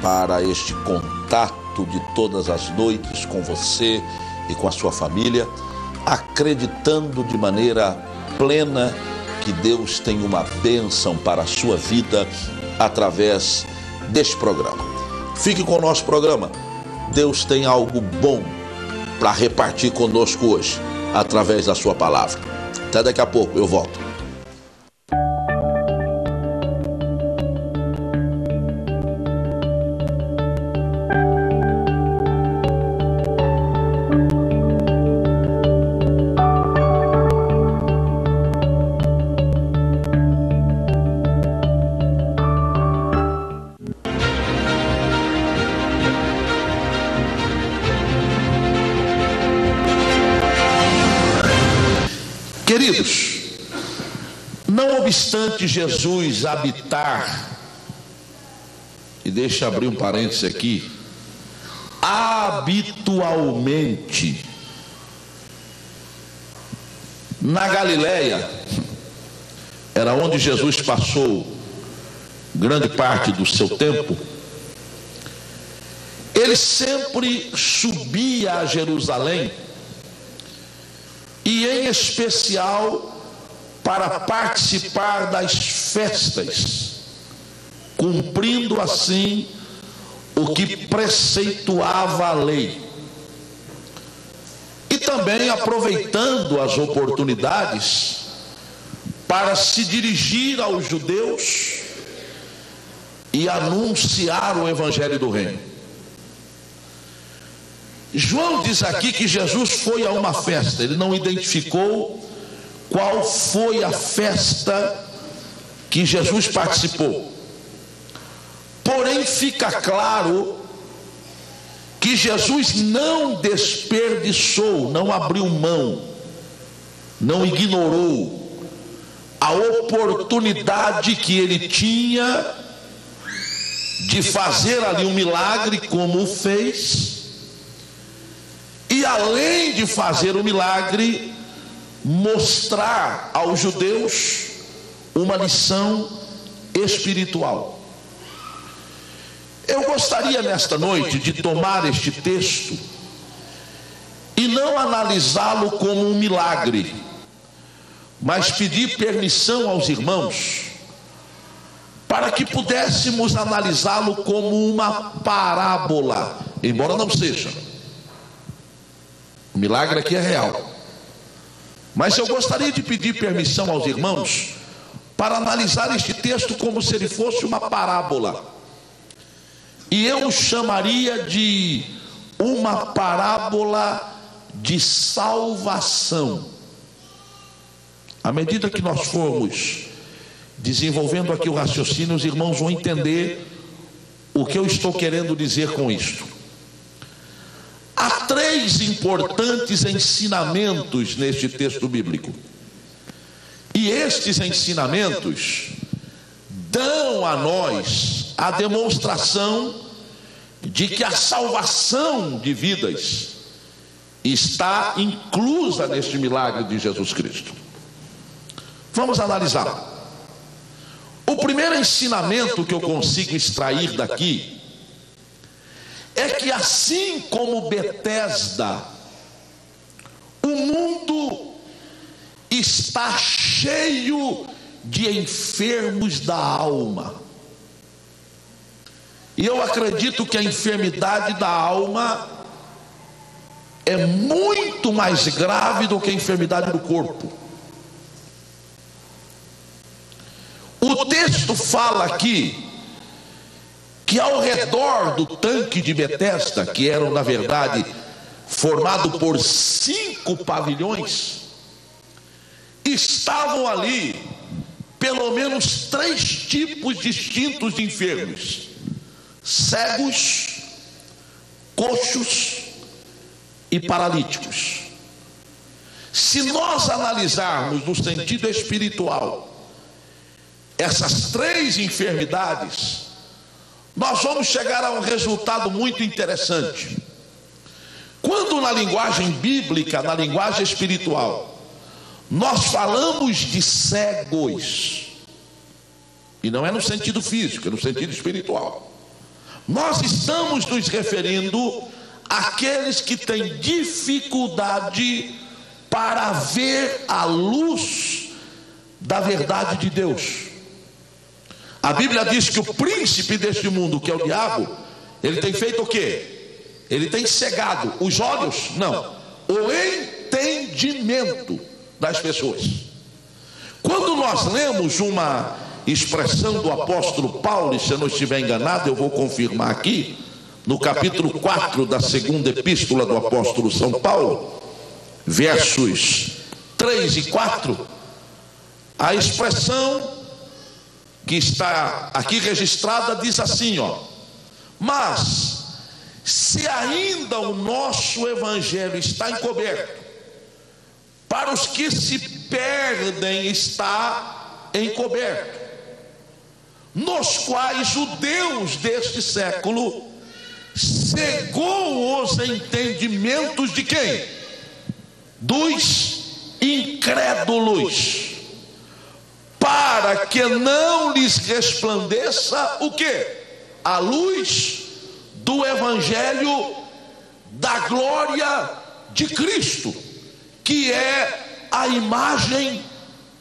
para este contato de todas as noites com você e com a sua família, acreditando de maneira plena que Deus tem uma bênção para a sua vida através deste programa. Fique com o nosso programa. Deus tem algo bom para repartir conosco hoje, através da sua palavra. Até daqui a pouco, eu volto. Queridos, não obstante Jesus habitar, e deixa eu abrir um parênteses aqui, habitualmente na Galileia, era onde Jesus passou grande parte do seu tempo, ele sempre subia a Jerusalém, e em especial para participar das festas, cumprindo assim o que preceituava a lei, e também aproveitando as oportunidades para se dirigir aos judeus e anunciar o evangelho do reino. João diz aqui que Jesus foi a uma festa, ele não identificou qual foi a festa que Jesus participou. Porém, fica claro que Jesus não desperdiçou, não abriu mão, não ignorou a oportunidade que ele tinha de fazer ali um milagre como o fez. E além de fazer o milagre, mostrar aos judeus uma lição espiritual. Eu gostaria nesta noite de tomar este texto e não analisá-lo como um milagre, mas pedir permissão aos irmãos para que pudéssemos analisá-lo como uma parábola, embora não seja. O milagre aqui é real. Mas eu gostaria de pedir permissão aos irmãos para analisar este texto como se ele fosse uma parábola. E eu chamaria de uma parábola de salvação. À medida que nós formos desenvolvendo aqui o raciocínio, os irmãos vão entender o que eu estou querendo dizer com isto. Há três importantes ensinamentos neste texto bíblico. E estes ensinamentos dão a nós a demonstração de que a salvação de vidas está inclusa neste milagre de Jesus Cristo. Vamos analisar. O primeiro ensinamento que eu consigo extrair daqui é que assim como Betesda, o mundo está cheio de enfermos da alma. E eu acredito que a enfermidade da alma é muito mais grave do que a enfermidade do corpo. O texto fala aqui que ao redor do tanque de Betesda, que eram na verdade formado por 5 pavilhões, estavam ali pelo menos 3 tipos distintos de enfermos: cegos, coxos e paralíticos. Se nós analisarmos no sentido espiritual essas 3 enfermidades, nós vamos chegar a um resultado muito interessante. Quando na linguagem bíblica, na linguagem espiritual, nós falamos de cegos, e não é no sentido físico, é no sentido espiritual, Nós estamos nos referindo àqueles que têm dificuldade para ver a luz da verdade de Deus. A Bíblia diz que o príncipe deste mundo, que é o diabo, ele tem feito o quê? Ele tem cegado os olhos? Não, o entendimento das pessoas. Quando nós lemos uma expressão do apóstolo Paulo, e se eu não estiver enganado, eu vou confirmar aqui, no capítulo 4 da segunda epístola do apóstolo São Paulo, versos 3 e 4, a expressão que está aqui registrada diz assim, ó: mas se ainda o nosso evangelho está encoberto, para os que se perdem está encoberto, nos quais o Deus deste século cegou os entendimentos de quem? Dos incrédulos, para que não lhes resplandeça o quê? A luz do evangelho da glória de Cristo, que é a imagem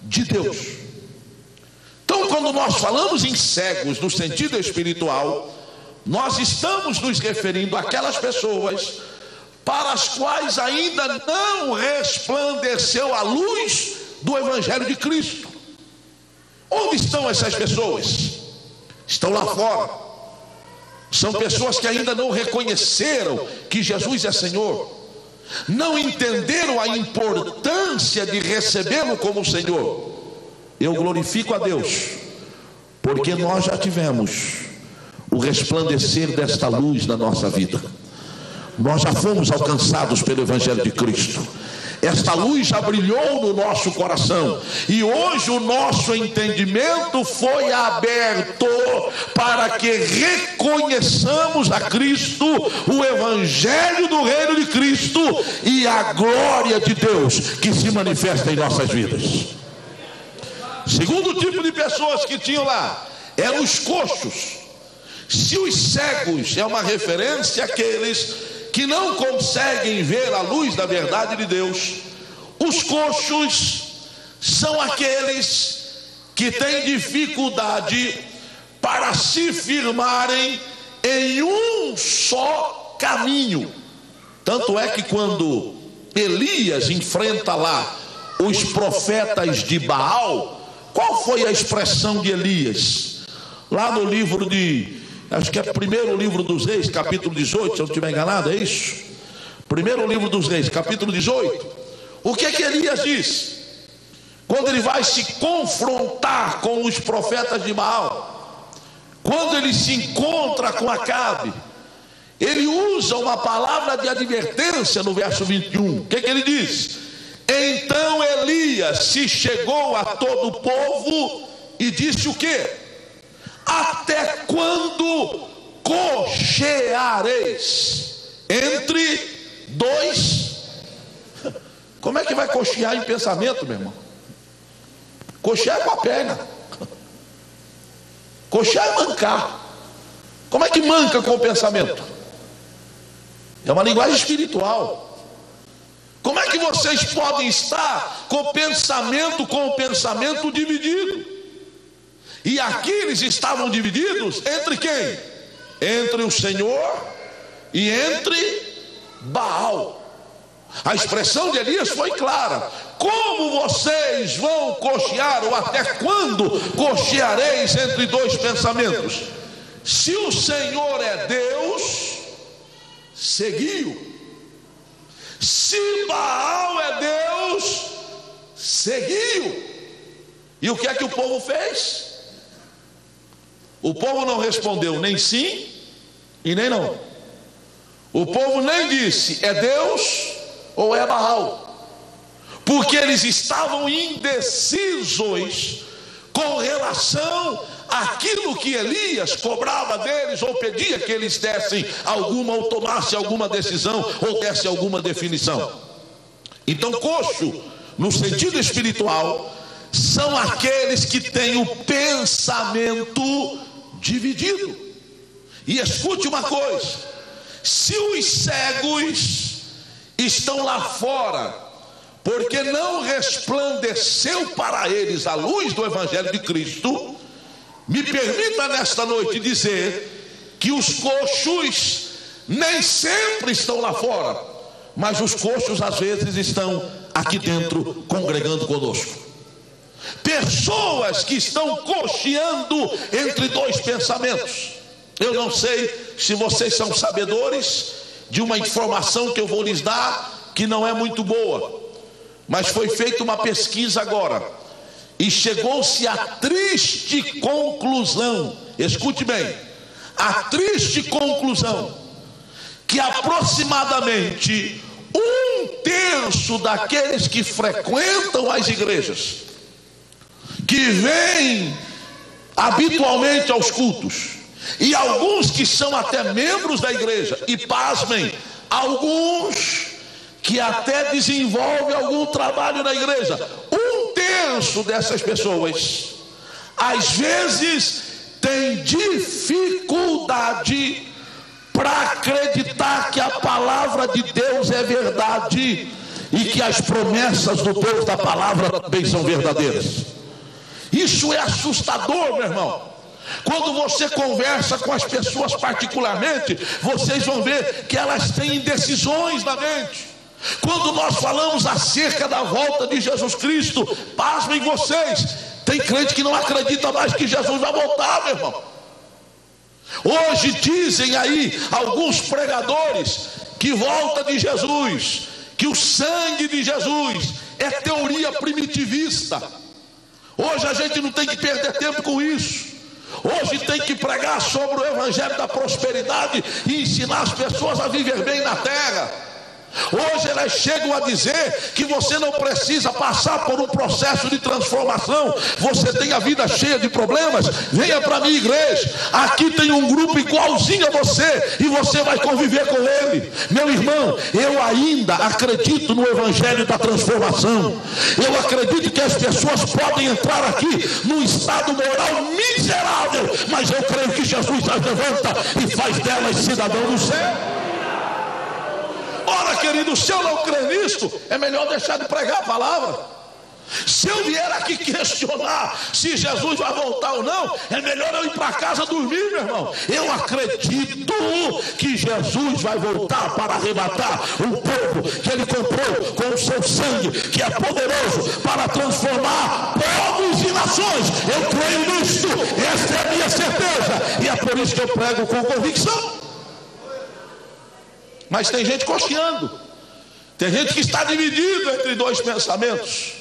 de Deus. Então, quando nós falamos em cegos no sentido espiritual, nós estamos nos referindo àquelas pessoas para as quais ainda não resplandeceu a luz do evangelho de Cristo. Onde estão essas pessoas? Estão lá fora. São pessoas que ainda não reconheceram que Jesus é Senhor, não entenderam a importância de recebê-lo como Senhor. Eu glorifico a Deus, porque nós já tivemos o resplandecer desta luz na nossa vida. Nós já fomos alcançados pelo Evangelho de Cristo. Esta luz já brilhou no nosso coração, e hoje o nosso entendimento foi aberto para que reconheçamos a Cristo, o Evangelho do Reino de Cristo e a glória de Deus que se manifesta em nossas vidas. Segundo tipo de pessoas que tinham lá eram os coxos. Se os cegos é uma referência àqueles que não conseguem ver a luz da verdade de Deus, os coxos são aqueles que têm dificuldade para se firmarem em um só caminho. Tanto é que quando Elias enfrenta lá os profetas de Baal, qual foi a expressão de Elias? Lá no livro de, acho que é primeiro livro dos Reis, capítulo 18, se eu não estiver enganado, é isso? Primeiro livro dos Reis, capítulo 18. O que é que Elias diz? Quando ele vai se confrontar com os profetas de Baal, quando ele se encontra com Acabe, ele usa uma palavra de advertência no verso 21. O que é que ele diz? Então Elias se chegou a todo o povo e disse o quê? Até quando cocheareis entre dois? Como é que vai cochear em pensamento, meu irmão? Cochear é com a perna. Cochear é mancar. Como é que manca com o pensamento? É uma linguagem espiritual. Como é que vocês podem estar com o pensamento dividido? E aqui eles estavam divididos entre quem? Entre o Senhor e entre Baal. A expressão de Elias foi clara: como vocês vão cochear, ou até quando cocheareis entre dois pensamentos? Se o Senhor é Deus, segui-o. Se Baal é Deus, segui-o. E o que é que o povo fez? O povo não respondeu nem sim e nem não. O povo nem disse é Deus ou é Baal, porque eles estavam indecisos com relação àquilo que Elias cobrava deles, ou pedia que eles dessem alguma, ou tomassem alguma decisão, ou dessem alguma definição. Então, coxo, no sentido espiritual, são aqueles que têm o pensamento dividido. E escute uma coisa: se os cegos estão lá fora, porque não resplandeceu para eles a luz do Evangelho de Cristo, me permita nesta noite dizer que os coxos nem sempre estão lá fora, mas os coxos às vezes estão aqui dentro congregando conosco. Pessoas que estão cocheando entre dois pensamentos. Eu não sei se vocês são sabedores de uma informação que eu vou lhes dar, que não é muito boa, mas foi feita uma pesquisa agora e chegou-se à triste conclusão, escute bem, a triste conclusão, que aproximadamente 1/3 daqueles que frequentam as igrejas, que vêm habitualmente aos cultos, e alguns que são até membros da igreja, e pasmem, alguns que até desenvolvem algum trabalho na igreja, 1/3 dessas pessoas às vezes tem dificuldade para acreditar que a palavra de Deus é verdade e que as promessas do Deus da palavra também são verdadeiras. Isso é assustador, meu irmão. Quando você conversa com as pessoas particularmente, vocês vão ver que elas têm indecisões na mente. Quando nós falamos acerca da volta de Jesus Cristo, pasmem vocês, tem crente que não acredita mais que Jesus vai voltar, meu irmão. Hoje dizem aí alguns pregadores que volta de Jesus, que o sangue de Jesus é teoria primitivista. Hoje a gente não tem que perder tempo com isso. Hoje tem que pregar sobre o evangelho da prosperidade e ensinar as pessoas a viver bem na terra. Hoje elas chegam a dizer que você não precisa passar por um processo de transformação. Você tem a vida cheia de problemas, venha para a minha igreja, aqui tem um grupo igualzinho a você e você vai conviver com ele. Meu irmão, eu ainda acredito no evangelho da transformação. Eu acredito que as pessoas podem entrar aqui num estado moral miserável, mas eu creio que Jesus as levanta e faz delas cidadão do céu. Ora, querido, se eu não crer nisto, é melhor deixar de pregar a palavra. Se eu vier aqui questionar se Jesus vai voltar ou não, é melhor eu ir para casa dormir, meu irmão. Eu acredito que Jesus vai voltar para arrebatar o povo que ele comprou com o seu sangue, que é poderoso para transformar povos e nações. Eu creio nisto, esta é a minha certeza, e é por isso que eu prego com convicção. Mas tem gente cocheando, tem gente que está dividido entre dois pensamentos.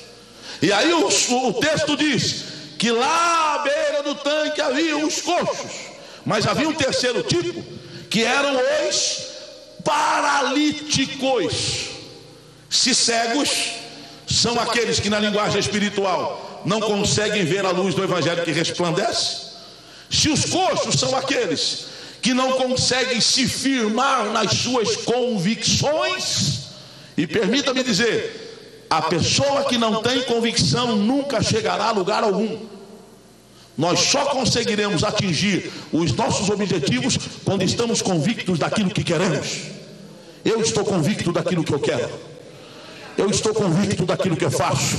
E aí o texto diz que lá à beira do tanque havia os coxos, mas havia um terceiro tipo, que eram os paralíticos. Se cegos são aqueles que na linguagem espiritual não conseguem ver a luz do evangelho que resplandece, se os coxos são aqueles que não conseguem se firmar nas suas convicções, e permita-me dizer, a pessoa que não tem convicção nunca chegará a lugar algum. Nós só conseguiremos atingir os nossos objetivos quando estamos convictos daquilo que queremos. Eu estou convicto daquilo que eu quero, eu estou convicto daquilo que eu faço,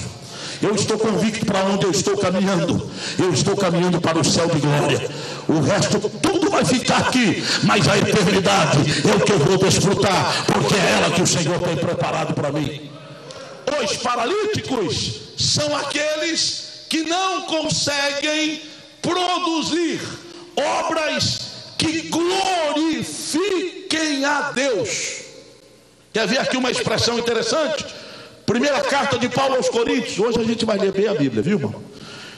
eu estou convicto para onde eu estou caminhando. Eu estou caminhando para o céu de glória. O resto tudo vai ficar aqui, mas a eternidade é o que eu vou desfrutar, porque é ela que o Senhor tem preparado para mim. Os paralíticos são aqueles que não conseguem produzir obras que glorifiquem a Deus. Quer ver aqui uma expressão interessante? Primeira carta de Paulo aos Coríntios. Hoje a gente vai ler bem a Bíblia, viu, irmão?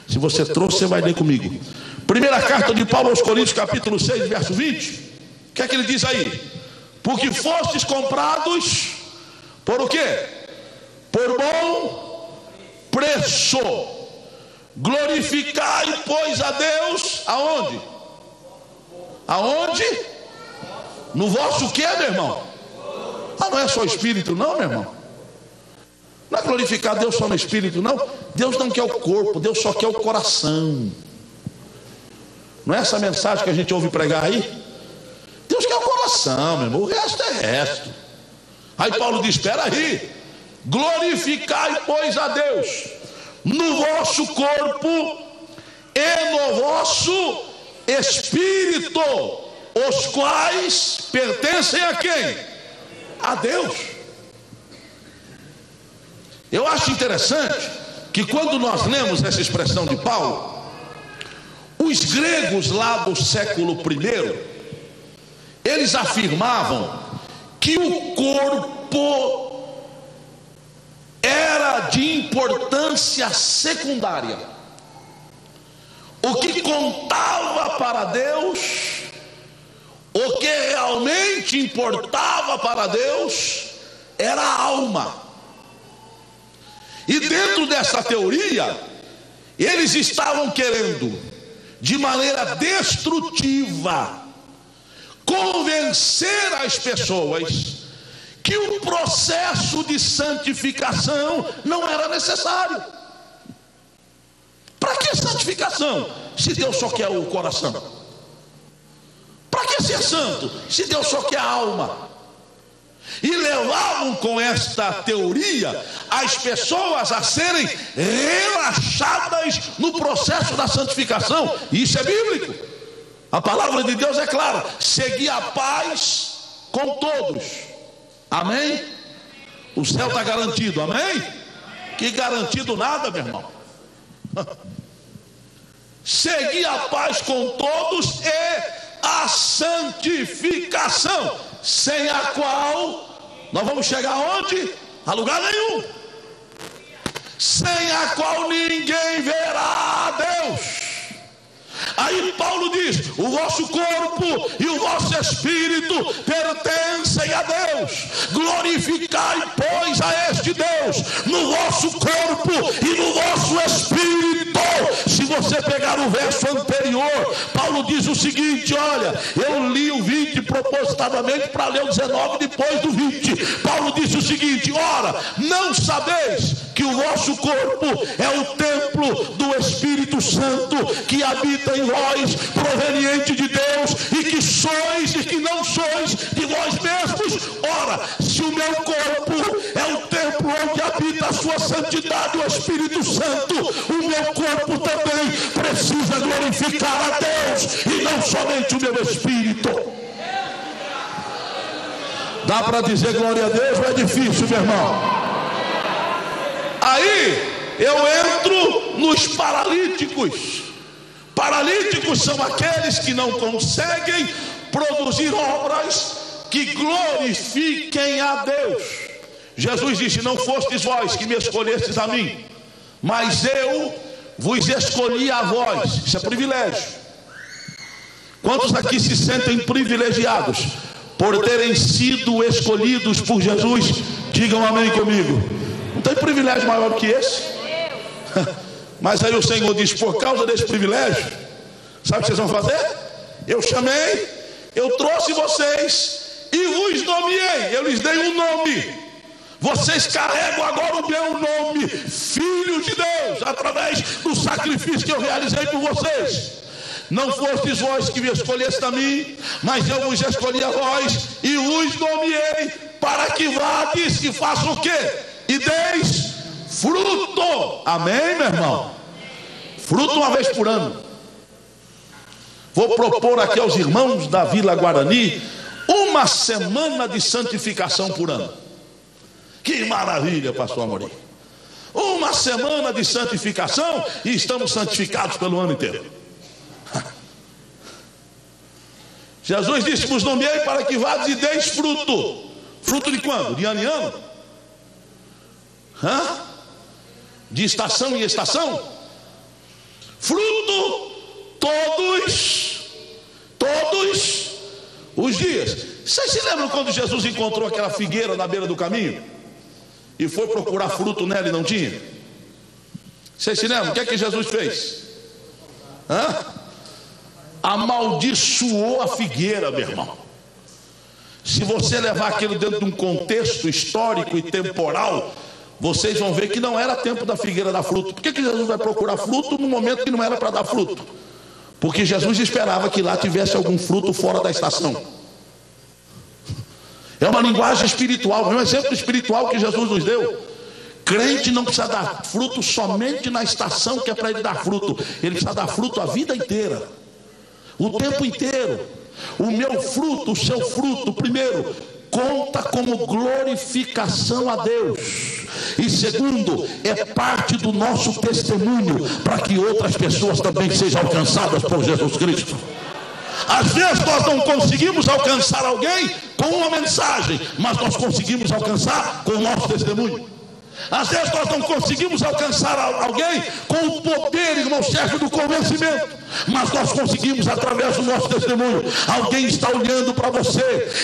Se você trouxe, você vai ler comigo. Primeira carta de Paulo aos Coríntios, capítulo 6, verso 20. O que é que ele diz aí? Porque fostes comprados por o quê? Por bom preço. Glorificai, pois, a Deus aonde? Aonde? No vosso quê, meu irmão? Ah, não é só espírito não, meu irmão? Não é glorificar Deus só no espírito, não. Deus não quer o corpo, Deus só quer o coração. Não é essa mensagem que a gente ouve pregar aí? Deus quer o coração, meu irmão, o resto é resto. Aí Paulo diz: espera aí, glorificai, pois, a Deus no vosso corpo e no vosso espírito, os quais pertencem a quem? A Deus. Eu acho interessante que quando nós lemos essa expressão de Paulo, os gregos lá do século I, eles afirmavam que o corpo era de importância secundária. O que contava para Deus, o que realmente importava para Deus, era a alma. E dentro dessa teoria, eles estavam querendo, de maneira destrutiva, convencer as pessoas que o processo de santificação não era necessário. Para que santificação, se Deus só quer o coração? Para que ser santo, se Deus só quer a alma? E levavam com esta teoria as pessoas a serem relaxadas no processo da santificação. E isso é bíblico. A palavra de Deus é clara: segui a paz com todos. Amém? O céu está garantido, amém? Que garantido nada, meu irmão. Segui a paz com todos e a santificação, sem a qual nós vamos chegar aonde? A lugar nenhum. Sem a qual ninguém verá a Deus. Aí Paulo diz: o vosso corpo e o vosso espírito pertencem a Deus. Glorificai, pois, a este Deus no vosso corpo e no vosso espírito. Se você pegar o verso anterior, Paulo diz o seguinte: olha, eu li o 20 propositadamente para ler o 19 depois do 20. Paulo disse o seguinte: ora, não sabeis que o vosso corpo é o templo do Espírito Santo que habita em vós, proveniente de Deus, e que sois e que não sois de vós mesmos? Ora, se o meu corpo é o templo onde habita a sua santidade, o Espírito Santo, o meu corpo também precisa glorificar a Deus, e não somente o meu espírito. Dá para dizer glória a Deus ou é difícil, meu irmão? Aí eu entro nos paralíticos. Paralíticos são aqueles que não conseguem produzir obras que glorifiquem a Deus. Jesus disse: não fostes vós que me escolhestes a mim, mas eu vos escolhi a vós. Isso é privilégio. Quantos aqui se sentem privilegiados por terem sido escolhidos por Jesus? Digam amém comigo. Não tem privilégio maior que esse? Mas aí o Senhor diz: por causa desse privilégio, sabe o que vocês vão fazer? Eu chamei, eu trouxe vocês e vos nomeei. Eu lhes dei um nome. Vocês carregam agora o meu nome, filhos de Deus, através do sacrifício que eu realizei por vocês. Não fostes vós que me escolheste a mim, mas eu vos escolhi a vós e vos nomeei para que vades e façam o quê? E deis fruto. Amém, meu irmão? Fruto uma vez por ano. Vou propor aqui aos irmãos da Vila Guarani uma semana de santificação por ano. Que maravilha, pastor Amorim. Uma semana de santificação e estamos santificados pelo ano inteiro. Jesus disse: vos nomeei para que vades e deis fruto. Fruto de quando? De ano em ano? De estação em estação? Fruto todos os dias. Vocês se lembram quando Jesus encontrou aquela figueira na beira do caminho e foi procurar fruto nela e não tinha? Vocês se lembram? O que é que Jesus fez? Amaldiçoou a figueira, meu irmão. Se você levar aquilo dentro de um contexto histórico e temporal, vocês vão ver que não era tempo da figueira dar fruto. Por que Jesus vai procurar fruto no momento que não era para dar fruto? Porque Jesus esperava que lá tivesse algum fruto fora da estação. É uma linguagem espiritual, é um exemplo espiritual que Jesus nos deu. Crente não precisa dar fruto somente na estação que é para ele dar fruto. Ele precisa dar fruto a vida inteira, o tempo inteiro. O meu fruto, o seu fruto, primeiro, conta como glorificação a Deus. E segundo, é parte do nosso testemunho para que outras pessoas também sejam alcançadas por Jesus Cristo. Às vezes nós não conseguimos alcançar alguém com uma mensagem, mas nós conseguimos alcançar com o nosso testemunho. Às vezes nós não conseguimos alcançar alguém com o poder, irmão chefe, do convencimento, mas nós conseguimos através do nosso testemunho. Alguém está olhando para você,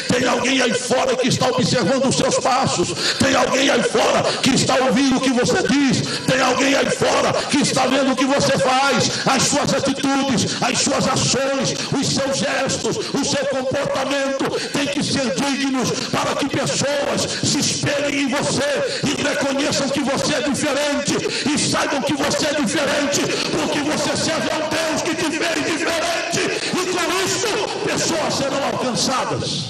tem alguém aí fora que está observando os seus passos, tem alguém aí fora que está ouvindo o que você diz, tem alguém aí fora que está vendo o que você faz, as suas atitudes, as suas ações, os seus gestos, o seu comportamento tem que ser dignos para que pessoas se espelhem em você e reconheçam que você é diferente e saibam que você é diferente, porque você serve a um Deus que te fez diferente, e com isso pessoas serão alcançadas.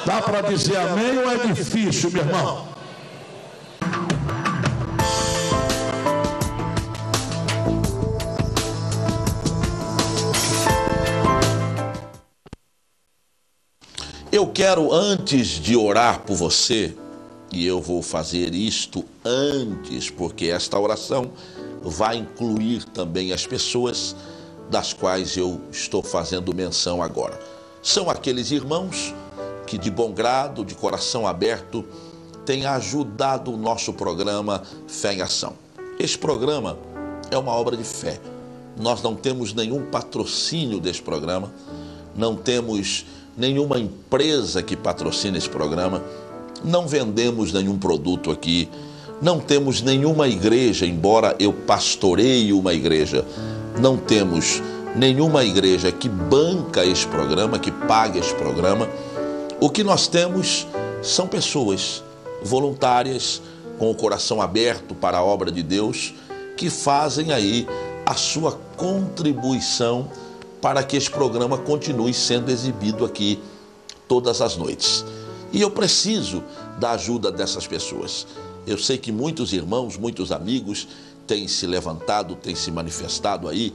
Dá para dizer amém ou é difícil, meu irmão? Eu quero, antes de orar por você, e eu vou fazer isto antes, porque esta oração vai incluir também as pessoas das quais eu estou fazendo menção agora. São aqueles irmãos que de bom grado, de coração aberto, têm ajudado o nosso programa Fé em Ação. Este programa é uma obra de fé. Nós não temos nenhum patrocínio deste programa, não temos nenhuma empresa que patrocine esse programa, não vendemos nenhum produto aqui, não temos nenhuma igreja, embora eu pastoreie uma igreja, não temos nenhuma igreja que banca esse programa, que pague esse programa. O que nós temos são pessoas voluntárias, com o coração aberto para a obra de Deus, que fazem aí a sua contribuição para que esse programa continue sendo exibido aqui todas as noites. E eu preciso da ajuda dessas pessoas. Eu sei que muitos irmãos, muitos amigos têm se levantado, têm se manifestado aí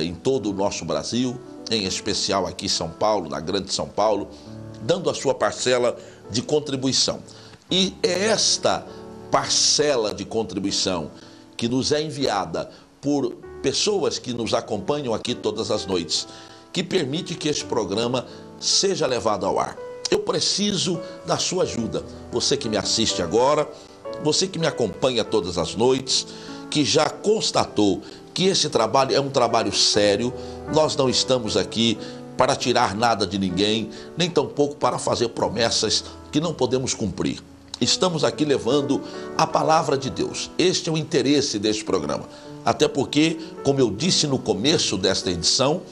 em todo o nosso Brasil, em especial aqui em São Paulo, na Grande São Paulo, dando a sua parcela de contribuição. E é esta parcela de contribuição que nos é enviada por pessoas que nos acompanham aqui todas as noites, que permite que este programa seja levado ao ar. Eu preciso da sua ajuda. Você que me assiste agora, você que me acompanha todas as noites, que já constatou que esse trabalho é um trabalho sério. Nós não estamos aqui para tirar nada de ninguém, nem tampouco para fazer promessas que não podemos cumprir. Estamos aqui levando a palavra de Deus. Este é o interesse deste programa. Até porque, como eu disse no começo desta edição,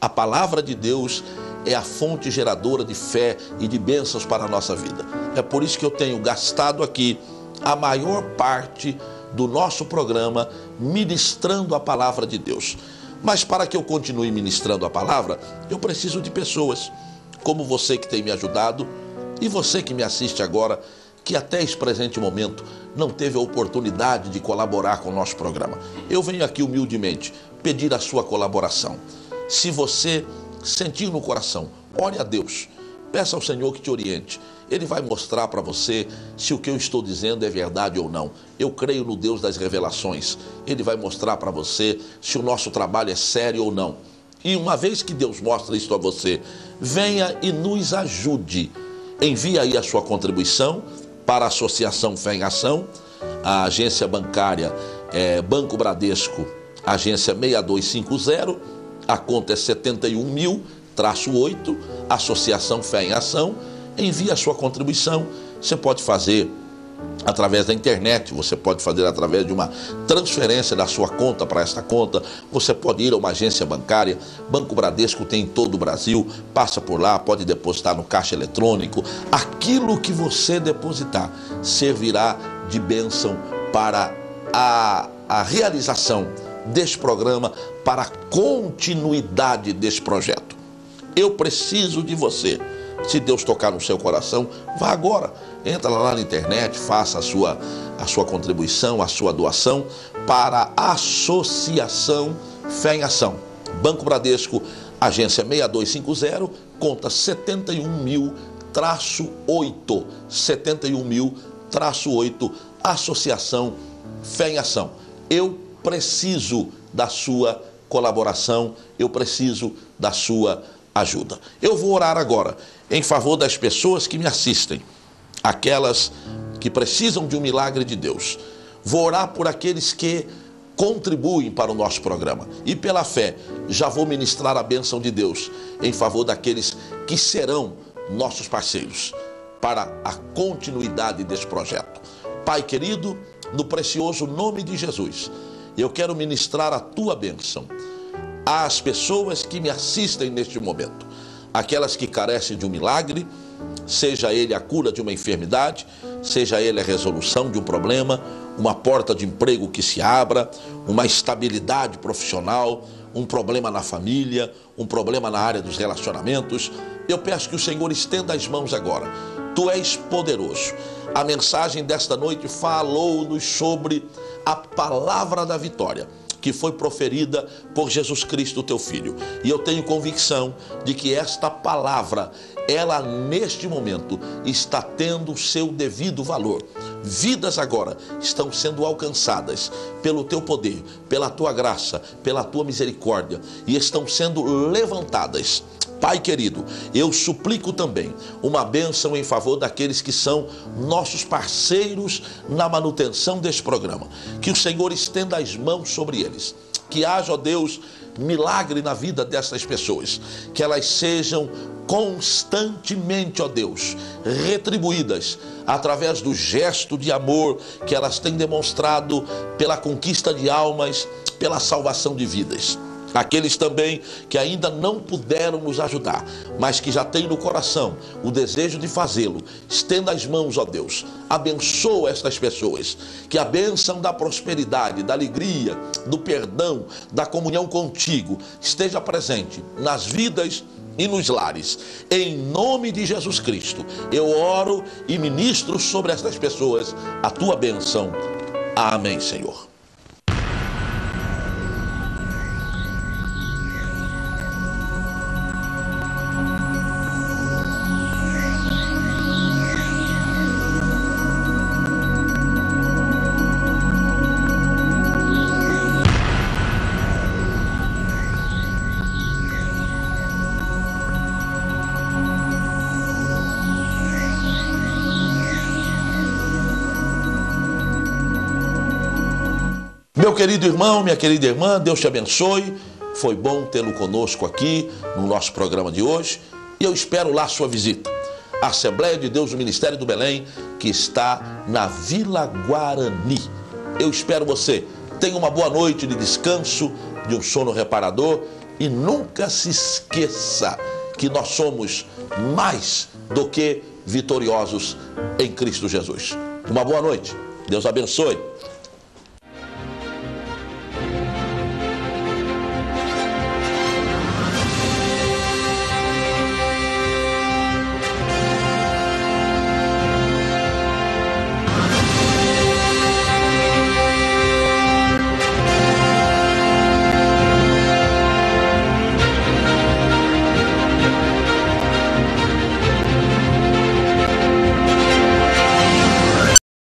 a palavra de Deus é a fonte geradora de fé e de bênçãos para a nossa vida. É por isso que eu tenho gastado aqui a maior parte do nosso programa ministrando a palavra de Deus. Mas para que eu continue ministrando a palavra, eu preciso de pessoas como você que tem me ajudado e você que me assiste agora, que até esse presente momento não teve a oportunidade de colaborar com o nosso programa. Eu venho aqui humildemente pedir a sua colaboração. Se você sentir no coração, ore a Deus, peça ao Senhor que te oriente. Ele vai mostrar para você se o que eu estou dizendo é verdade ou não. Eu creio no Deus das revelações. Ele vai mostrar para você se o nosso trabalho é sério ou não. E uma vez que Deus mostra isso a você, venha e nos ajude. Envie aí a sua contribuição para a Associação Fé em Ação. A agência bancária é Banco Bradesco, agência 6250. A conta é 71.000-8, Associação Fé em Ação. Envie a sua contribuição. Você pode fazer através da internet, você pode fazer através de uma transferência da sua conta para esta conta, você pode ir a uma agência bancária. Banco Bradesco tem em todo o Brasil, passa por lá, pode depositar no caixa eletrônico. Aquilo que você depositar servirá de bênção para a realização deste programa, para a continuidade deste projeto. Eu preciso de você. Se Deus tocar no seu coração, vá agora. Entra lá na internet, faça a sua contribuição, a sua doação para a Associação Fé em Ação. Banco Bradesco, agência 6250, conta 71.000-8. 71.000-8, Associação Fé em Ação. Eu preciso da sua colaboração, eu preciso da sua ajuda. Eu vou orar agora em favor das pessoas que me assistem, aquelas que precisam de um milagre de Deus. Vou orar por aqueles que contribuem para o nosso programa. E pela fé, já vou ministrar a bênção de Deus em favor daqueles que serão nossos parceiros para a continuidade desse projeto. Pai querido, no precioso nome de Jesus, eu quero ministrar a tua bênção às pessoas que me assistem neste momento, aquelas que carecem de um milagre, seja ele a cura de uma enfermidade, seja ele a resolução de um problema, uma porta de emprego que se abra, uma estabilidade profissional, um problema na família, um problema na área dos relacionamentos. Eu peço que o Senhor estenda as mãos agora. Tu és poderoso. A mensagem desta noite falou-nos sobre a palavra da vitória, que foi proferida por Jesus Cristo, teu Filho. E eu tenho convicção de que esta palavra, ela neste momento está tendo o seu devido valor. Vidas agora estão sendo alcançadas pelo teu poder, pela tua graça, pela tua misericórdia, e estão sendo levantadas. Pai querido, eu suplico também uma bênção em favor daqueles que são nossos parceiros na manutenção deste programa. Que o Senhor estenda as mãos sobre eles. Que haja, ó Deus, milagre na vida dessas pessoas. Que elas sejam constantemente, ó Deus, retribuídas através do gesto de amor que elas têm demonstrado pela conquista de almas, pela salvação de vidas. Aqueles também que ainda não puderam nos ajudar, mas que já têm no coração o desejo de fazê-lo, estenda as mãos, ó Deus, abençoa estas pessoas, que a bênção da prosperidade, da alegria, do perdão, da comunhão contigo esteja presente nas vidas e nos lares. Em nome de Jesus Cristo, eu oro e ministro sobre estas pessoas a tua bênção. Amém, Senhor. Meu querido irmão, minha querida irmã, Deus te abençoe. Foi bom tê-lo conosco aqui no nosso programa de hoje. E eu espero lá a sua visita. A Assembleia de Deus do Ministério do Belém, que está na Vila Guarani. Eu espero você. Tenha uma boa noite de descanso, de um sono reparador. E nunca se esqueça que nós somos mais do que vitoriosos em Cristo Jesus. Uma boa noite. Deus abençoe.